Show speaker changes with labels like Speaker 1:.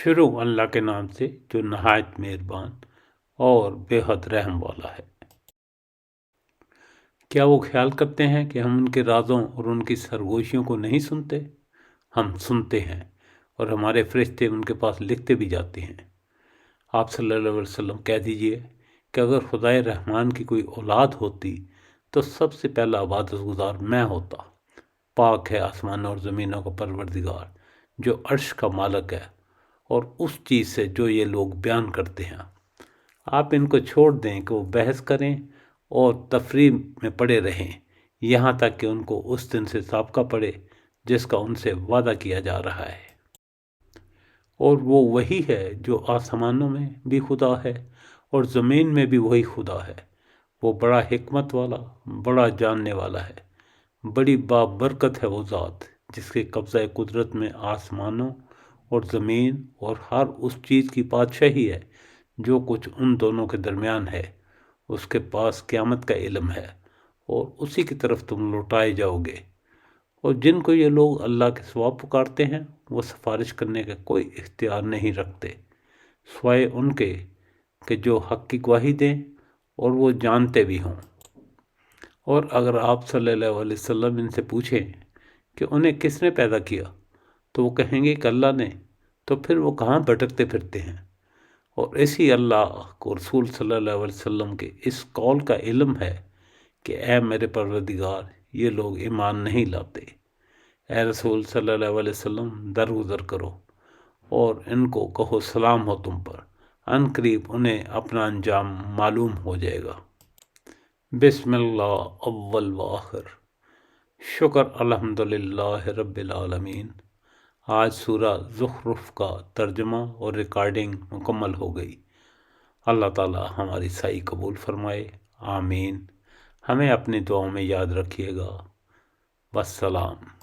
Speaker 1: شروع اللہ کے نام سے جو نہایت مہربان اور بے حد رحم والا ہے۔ کیا وہ خیال کرتے ہیں کہ ہم ان کے رازوں اور ان کی سرگوشیوں کو نہیں سنتے؟ ہم سنتے ہیں، اور ہمارے فرشتے ان کے پاس لکھتے بھی جاتے ہیں۔ آپ صلی اللہ علیہ وسلم کہہ دیجئے کہ اگر خدائے رحمان کی کوئی اولاد ہوتی تو سب سے پہلا عبادت گزار میں ہوتا۔ پاک ہے آسمانوں اور زمینوں کا پروردگار، جو عرش کا مالک ہے، اور اس چیز سے جو یہ لوگ بیان کرتے ہیں۔ آپ ان کو چھوڑ دیں کہ وہ بحث کریں اور تفریح میں پڑے رہیں، یہاں تک کہ ان کو اس دن سے سابقہ پڑے جس کا ان سے وعدہ کیا جا رہا ہے۔ اور وہ وہی ہے جو آسمانوں میں بھی خدا ہے اور زمین میں بھی وہی خدا ہے۔ وہ بڑا حکمت والا، بڑا جاننے والا ہے۔ بڑی بابرکت ہے وہ ذات جس کے قبضہ قدرت میں آسمانوں اور زمین اور ہر اس چیز کی بادشاہی ہے جو کچھ ان دونوں کے درمیان ہے۔ اس کے پاس قیامت کا علم ہے اور اسی کی طرف تم لوٹائے جاؤ گے۔ اور جن کو یہ لوگ اللہ کے سوا پکارتے ہیں وہ سفارش کرنے کا کوئی اختیار نہیں رکھتے سوائے ان کے کہ جو حق کی گواہی دیں اور وہ جانتے بھی ہوں۔ اور اگر آپ صلی اللہ علیہ وسلم ان سے پوچھیں کہ انہیں کس نے پیدا کیا تو وہ کہیں گے کہ اللہ نے، تو پھر وہ کہاں بھٹکتے پھرتے ہیں؟ اور اسی اللہ کو رسول صلی اللہ علیہ وسلم کے اس قول کا علم ہے کہ اے میرے پروردگار، یہ لوگ ایمان نہیں لاتے۔ اے رسول صلی اللہ علیہ وسلم، درگزر کرو اور ان کو کہو سلام ہو تم پر، ان قریب انہیں اپنا انجام معلوم ہو جائے گا۔ بسم اللہ اول و آخر، شکر الحمدللہ رب العالمین۔ آج سورہ زخرف کا ترجمہ اور ریکارڈنگ مکمل ہو گئی۔ اللہ تعالی ہماری سعی قبول فرمائے، آمین۔ ہمیں اپنی دعاؤں میں یاد رکھیے گا۔ والسلام۔